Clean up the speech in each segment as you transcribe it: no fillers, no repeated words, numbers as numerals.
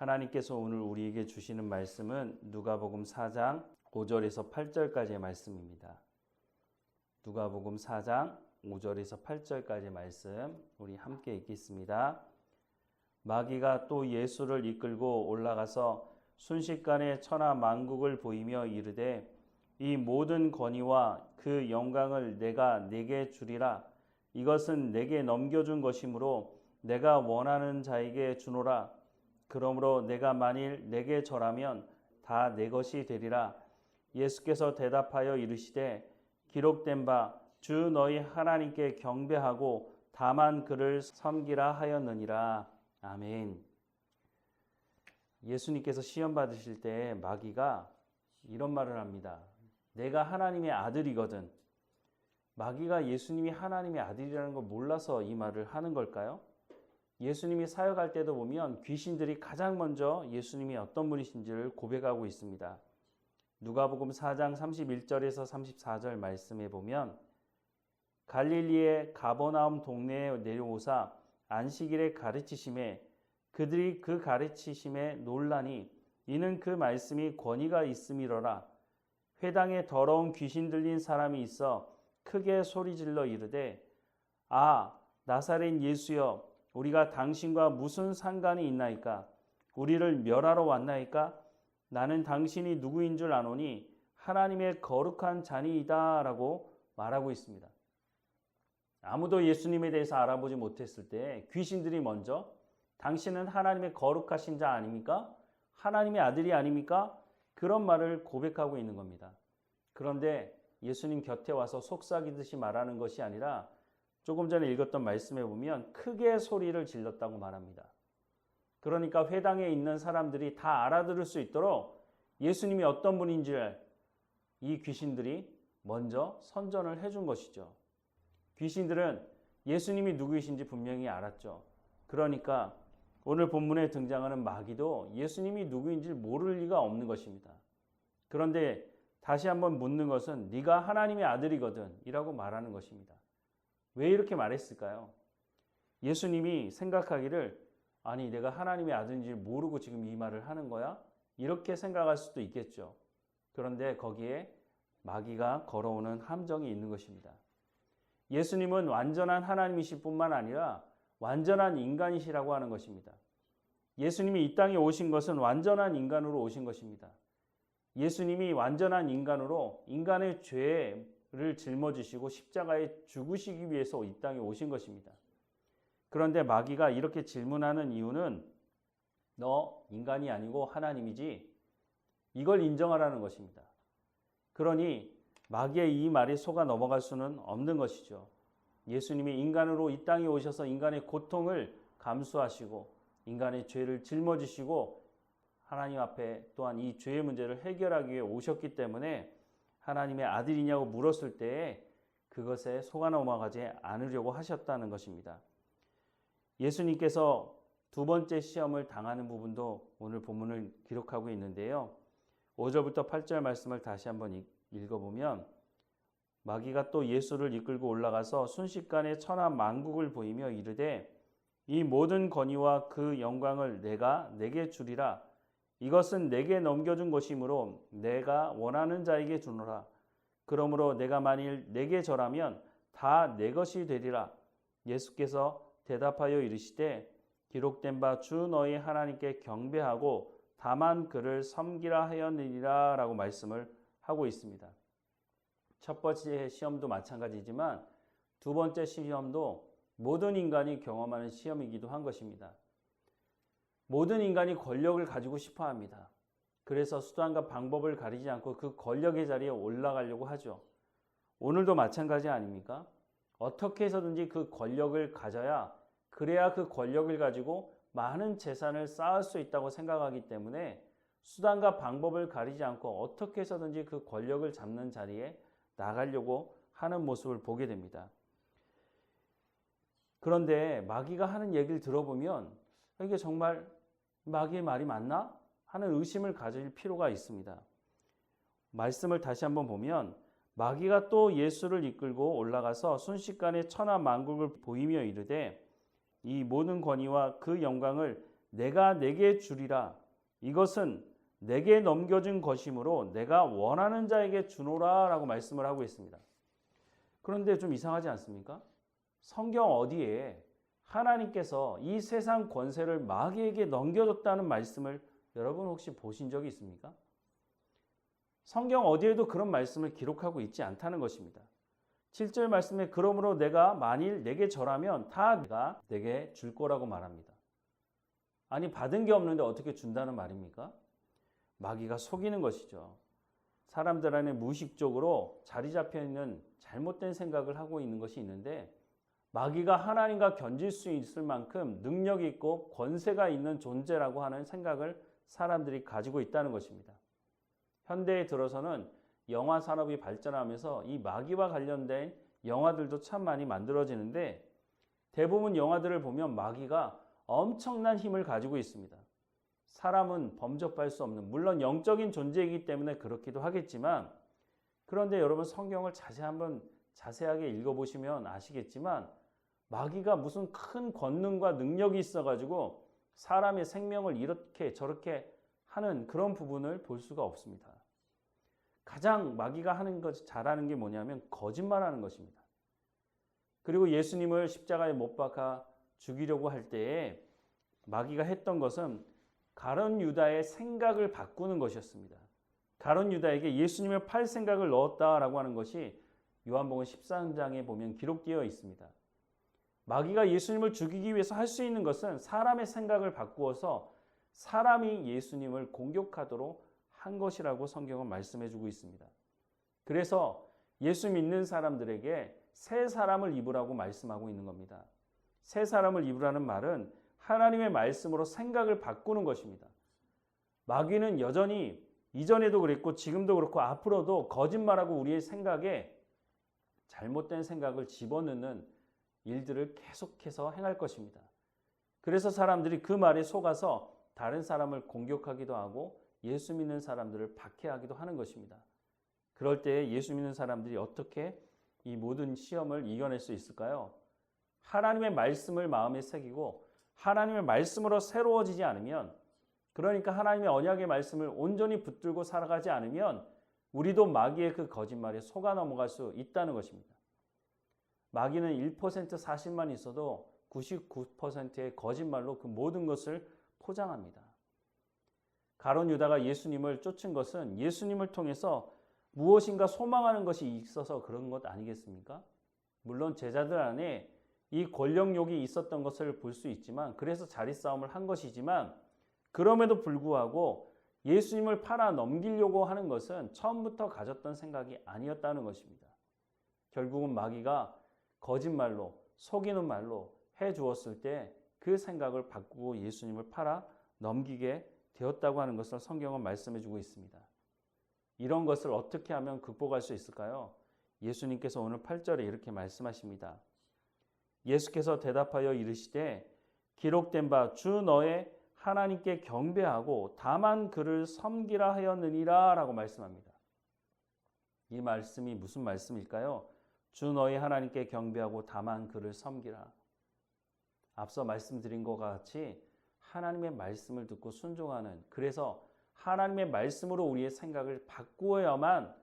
하나님께서 오늘 우리에게 주시는 말씀은 누가복음 4장 5절에서 8절까지의 말씀입니다. 누가복음 4장 5절에서 8절까지의 말씀 우리 함께 읽겠습니다. 마귀가 또 예수를 이끌고 올라가서 순식간에 천하 만국을 보이며 이르되 이 모든 권위와 그 영광을 내가 네게 주리라. 이것은 내게 넘겨준 것이므로 내가 원하는 자에게 주노라. 그러므로 내가 만일 내게 절하면 다 내 것이 되리라. 예수께서 대답하여 이르시되 기록된 바 주 너희 하나님께 경배하고 다만 그를 섬기라 하였느니라. 아멘. 예수님께서 시험 받으실 때 마귀가 이런 말을 합니다. 내가 하나님의 아들이거든. 마귀가 예수님이 하나님의 아들이라는 걸 몰라서 이 말을 하는 걸까요? 예수님이 사역할 때도 보면 귀신들이 가장 먼저 예수님이 어떤 분이신지를 고백하고 있습니다. 누가복음 4장 31절에서 34절 말씀에 보면 갈릴리의 가버나움 동네에 내려오사 안식일에 가르치심에 그들이 그 가르치심에 놀라니 이는 그 말씀이 권위가 있음이로라. 회당에 더러운 귀신 들린 사람이 있어 크게 소리질러 이르되 아 나사렛 예수여 우리가 당신과 무슨 상관이 있나이까? 우리를 멸하러 왔나이까? 나는 당신이 누구인 줄 아노니 하나님의 거룩한 자니이다 라고 말하고 있습니다. 아무도 예수님에 대해서 알아보지 못했을 때 귀신들이 먼저 당신은 하나님의 거룩하신 자 아닙니까? 하나님의 아들이 아닙니까? 그런 말을 고백하고 있는 겁니다. 그런데 예수님 곁에 와서 속삭이듯이 말하는 것이 아니라 조금 전에 읽었던 말씀에 보면 크게 소리를 질렀다고 말합니다. 그러니까 회당에 있는 사람들이 다 알아들을 수 있도록 예수님이 어떤 분인지를 이 귀신들이 먼저 선전을 해준 것이죠. 귀신들은 예수님이 누구이신지 분명히 알았죠. 그러니까 오늘 본문에 등장하는 마귀도 예수님이 누구인지 모를 리가 없는 것입니다. 그런데 다시 한번 묻는 것은 네가 하나님의 아들이거든 이라고 말하는 것입니다. 왜 이렇게 말했을까요? 예수님이 생각하기를 아니 내가 하나님의 아들인지 모르고 지금 이 말을 하는 거야? 이렇게 생각할 수도 있겠죠. 그런데 거기에 마귀가 걸어오는 함정이 있는 것입니다. 예수님은 완전한 하나님이실 뿐만 아니라 완전한 인간이시라고 하는 것입니다. 예수님이 이 땅에 오신 것은 완전한 인간으로 오신 것입니다. 예수님이 완전한 인간으로 인간의 죄를 짊어지시고 십자가에 죽으시기 위해서 이 땅에 오신 것입니다. 그런데 마귀가 이렇게 질문하는 이유는 너 인간이 아니고 하나님이지? 이걸 인정하라는 것입니다. 그러니 마귀의 이 말이 속아 넘어갈 수는 없는 것이죠. 예수님이 인간으로 이 땅에 오셔서 인간의 고통을 감수하시고 인간의 죄를 짊어지시고 하나님 앞에 또한 이 죄의 문제를 해결하기 위해 오셨기 때문에 하나님의 아들이냐고 물었을 때에 그것에 속아 넘어가지 않으려고 하셨다는 것입니다. 예수님께서 두 번째 시험을 당하는 부분도 오늘 본문을 기록하고 있는데요. 5절부터 8절 말씀을 다시 한번 읽어보면 마귀가 또 예수를 이끌고 올라가서 순식간에 천하 만국을 보이며 이르되 이 모든 권위와 그 영광을 내가 네게 주리라. 이것은 내게 넘겨준 것이므로 내가 원하는 자에게 주노라. 그러므로 내가 만일 네게 절하면 다 내 것이 되리라. 예수께서 대답하여 이르시되 기록된 바 주 너희 하나님께 경배하고 다만 그를 섬기라 하였느니라 라고 말씀을 하고 있습니다. 첫 번째 시험도 마찬가지지만 두 번째 시험도 모든 인간이 경험하는 시험이기도 한 것입니다. 모든 인간이 권력을 가지고 싶어 합니다. 그래서 수단과 방법을 가리지 않고 그 권력의 자리에 올라가려고 하죠. 오늘도 마찬가지 아닙니까? 어떻게 해서든지 그 권력을 가져야 그래야 그 권력을 가지고 많은 재산을 쌓을 수 있다고 생각하기 때문에 수단과 방법을 가리지 않고 어떻게 해서든지 그 권력을 잡는 자리에 나가려고 하는 모습을 보게 됩니다. 그런데 마귀가 하는 얘기를 들어보면 이게 정말 마귀의 말이 맞나? 하는 의심을 가질 필요가 있습니다. 말씀을 다시 한번 보면 마귀가 또 예수를 이끌고 올라가서 순식간에 천하 만국을 보이며 이르되 이 모든 권위와 그 영광을 내가 내게 주리라. 이것은 내게 넘겨준 것이므로 내가 원하는 자에게 주노라 라고 말씀을 하고 있습니다. 그런데 좀 이상하지 않습니까? 성경 어디에 하나님께서 이 세상 권세를 마귀에게 넘겨줬다는 말씀을 여러분 혹시 보신 적이 있습니까? 성경 어디에도 그런 말씀을 기록하고 있지 않다는 것입니다. 7절 말씀에 그러므로 내가 만일 내게 절하면 다 내가 내게 줄 거라고 말합니다. 아니 받은 게 없는데 어떻게 준다는 말입니까? 마귀가 속이는 것이죠. 사람들 안에 무의식적으로 자리 잡혀 있는 잘못된 생각을 하고 있는 것이 있는데 마귀가 하나님과 견질 수 있을 만큼 능력이 있고 권세가 있는 존재라고 하는 생각을 사람들이 가지고 있다는 것입니다. 현대에 들어서는 영화 산업이 발전하면서 이 마귀와 관련된 영화들도 참 많이 만들어지는데 대부분 영화들을 보면 마귀가 엄청난 힘을 가지고 있습니다. 사람은 범접할 수 없는, 물론 영적인 존재이기 때문에 그렇기도 하겠지만, 그런데 여러분 성경을 자세하게 읽어보시면 아시겠지만 마귀가 무슨 큰 권능과 능력이 있어가지고 사람의 생명을 이렇게 저렇게 하는 그런 부분을 볼 수가 없습니다. 가장 마귀가 잘하는 게 뭐냐면 거짓말하는 것입니다. 그리고 예수님을 십자가에 못 박아 죽이려고 할 때에 마귀가 했던 것은 가룟 유다의 생각을 바꾸는 것이었습니다. 가룟 유다에게 예수님을 팔 생각을 넣었다라고 하는 것이 요한복음 13장에 보면 기록되어 있습니다. 마귀가 예수님을 죽이기 위해서 할 수 있는 것은 사람의 생각을 바꾸어서 사람이 예수님을 공격하도록 한 것이라고 성경은 말씀해 주고 있습니다. 그래서 예수 믿는 사람들에게 새 사람을 입으라고 말씀하고 있는 겁니다. 새 사람을 입으라는 말은 하나님의 말씀으로 생각을 바꾸는 것입니다. 마귀는 여전히 이전에도 그랬고 지금도 그렇고 앞으로도 거짓말하고 우리의 생각에 잘못된 생각을 집어넣는 일들을 계속해서 행할 것입니다. 그래서 사람들이 그 말에 속아서 다른 사람을 공격하기도 하고 예수 믿는 사람들을 박해하기도 하는 것입니다. 그럴 때 예수 믿는 사람들이 어떻게 이 모든 시험을 이겨낼 수 있을까요? 하나님의 말씀을 마음에 새기고 하나님의 말씀으로 새로워지지 않으면, 그러니까 하나님의 언약의 말씀을 온전히 붙들고 살아가지 않으면 우리도 마귀의 그 거짓말에 속아 넘어갈 수 있다는 것입니다. 마귀는 1% 사실만 있어도 99%의 거짓말로 그 모든 것을 포장합니다. 가룟 유다가 예수님을 쫓은 것은 예수님을 통해서 무엇인가 소망하는 것이 있어서 그런 것 아니겠습니까? 물론 제자들 안에 이 권력욕이 있었던 것을 볼 수 있지만, 그래서 자리싸움을 한 것이지만, 그럼에도 불구하고 예수님을 팔아 넘기려고 하는 것은 처음부터 가졌던 생각이 아니었다는 것입니다. 결국은 마귀가 거짓말로, 속이는 말로 해 주었을 때 그 생각을 바꾸고 예수님을 팔아 넘기게 되었다고 하는 것을 성경은 말씀해 주고 있습니다. 이런 것을 어떻게 하면 극복할 수 있을까요? 예수님께서 오늘 8절에 이렇게 말씀하십니다. 예수께서 대답하여 이르시되 기록된 바 주 너의 하나님께 경배하고 다만 그를 섬기라 하였느니라 라고 말씀합니다. 이 말씀이 무슨 말씀일까요? 주 너의 하나님께 경배하고 다만 그를 섬기라. 앞서 말씀드린 것과 같이 하나님의 말씀을 듣고 순종하는, 그래서 하나님의 말씀으로 우리의 생각을 바꾸어야만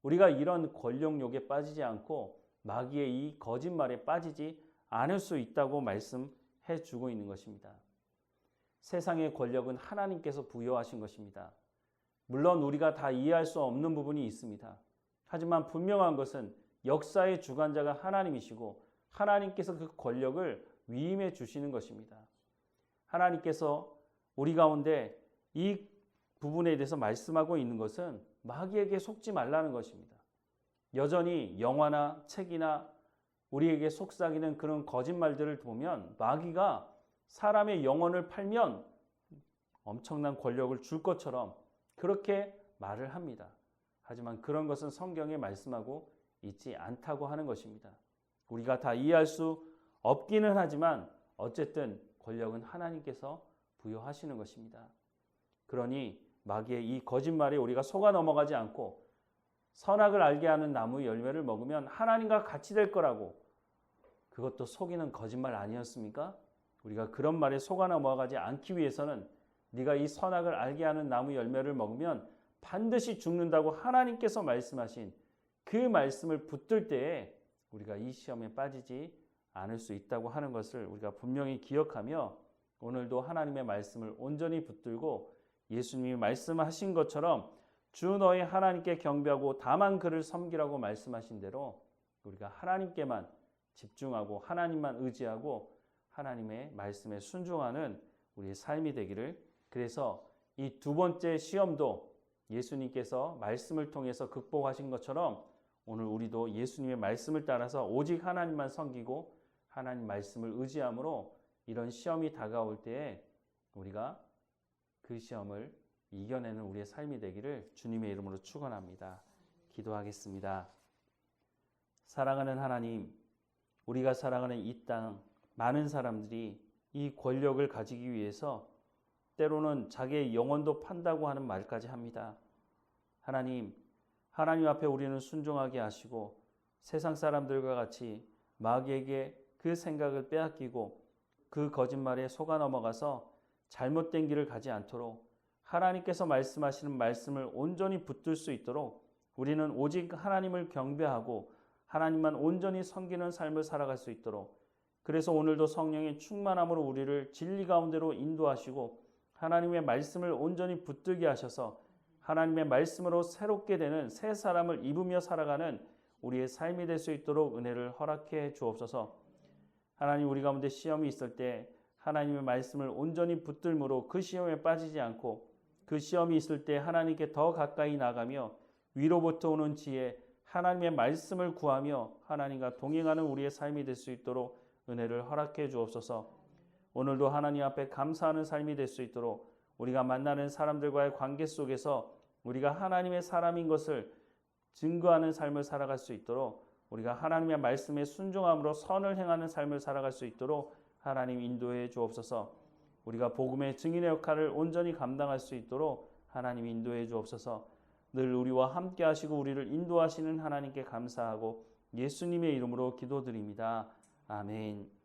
우리가 이런 권력욕에 빠지지 않고 마귀의 이 거짓말에 빠지지 않을 수 있다고 말씀해 주고 있는 것입니다. 세상의 권력은 하나님께서 부여하신 것입니다. 물론 우리가 다 이해할 수 없는 부분이 있습니다. 하지만 분명한 것은 역사의 주관자가 하나님이시고 하나님께서 그 권력을 위임해 주시는 것입니다. 하나님께서 우리 가운데 이 부분에 대해서 말씀하고 있는 것은 마귀에게 속지 말라는 것입니다. 여전히 영화나 책이나 우리에게 속삭이는 그런 거짓말들을 보면 마귀가 사람의 영혼을 팔면 엄청난 권력을 줄 것처럼 그렇게 말을 합니다. 하지만 그런 것은 성경에 말씀하고 있지 않다고 하는 것입니다. 우리가 다 이해할 수 없기는 하지만 어쨌든 권력은 하나님께서 부여하시는 것입니다. 그러니 마귀의 이 거짓말에 우리가 속아 넘어가지 않고 선악을 알게 하는 나무 열매를 먹으면 하나님과 같이 될 거라고, 그것도 속이는 거짓말 아니었습니까? 우리가 그런 말에 속아 넘어가지 않기 위해서는 네가 이 선악을 알게 하는 나무 열매를 먹으면 반드시 죽는다고 하나님께서 말씀하신 그 말씀을 붙들 때에 우리가 이 시험에 빠지지 않을 수 있다고 하는 것을 우리가 분명히 기억하며 오늘도 하나님의 말씀을 온전히 붙들고 예수님이 말씀하신 것처럼 주 너희 하나님께 경배하고 다만 그를 섬기라고 말씀하신 대로 우리가 하나님께만 집중하고 하나님만 의지하고 하나님의 말씀에 순종하는 우리의 삶이 되기를, 그래서 이 두 번째 시험도 예수님께서 말씀을 통해서 극복하신 것처럼 오늘 우리도 예수님의 말씀을 따라서 오직 하나님만 섬기고 하나님 말씀을 의지함으로 이런 시험이 다가올 때에 우리가 그 시험을 이겨내는 우리의 삶이 되기를 주님의 이름으로 축원합니다. 기도하겠습니다. 사랑하는 하나님, 우리가 살아가는 이 땅 많은 사람들이 이 권력을 가지기 위해서 때로는 자기의 영혼도 판다고 하는 말까지 합니다. 하나님 앞에 우리는 순종하게 하시고 세상 사람들과 같이 마귀에게 그 생각을 빼앗기고 그 거짓말에 속아 넘어가서 잘못된 길을 가지 않도록 하나님께서 말씀하시는 말씀을 온전히 붙들 수 있도록 우리는 오직 하나님을 경배하고 하나님만 온전히 섬기는 삶을 살아갈 수 있도록, 그래서 오늘도 성령의 충만함으로 우리를 진리 가운데로 인도하시고 하나님의 말씀을 온전히 붙들게 하셔서 하나님의 말씀으로 새롭게 되는 새 사람을 입으며 살아가는 우리의 삶이 될 수 있도록 은혜를 허락해 주옵소서. 하나님, 우리 가운데 시험이 있을 때 하나님의 말씀을 온전히 붙들므로 그 시험에 빠지지 않고 그 시험이 있을 때 하나님께 더 가까이 나가며 위로부터 오는 지혜, 하나님의 말씀을 구하며 하나님과 동행하는 우리의 삶이 될 수 있도록 은혜를 허락해 주옵소서. 오늘도 하나님 앞에 감사하는 삶이 될 수 있도록 우리가 만나는 사람들과의 관계 속에서 우리가 하나님의 사람인 것을 증거하는 삶을 살아갈 수 있도록 우리가 하나님의 말씀에 순종함으로 선을 행하는 삶을 살아갈 수 있도록 하나님 인도해 주옵소서. 우리가 복음의 증인의 역할을 온전히 감당할 수 있도록 하나님 인도해 주옵소서. 늘 우리와 함께 하시고 우리를 인도하시는 하나님께 감사하고 예수님의 이름으로 기도드립니다. 아멘.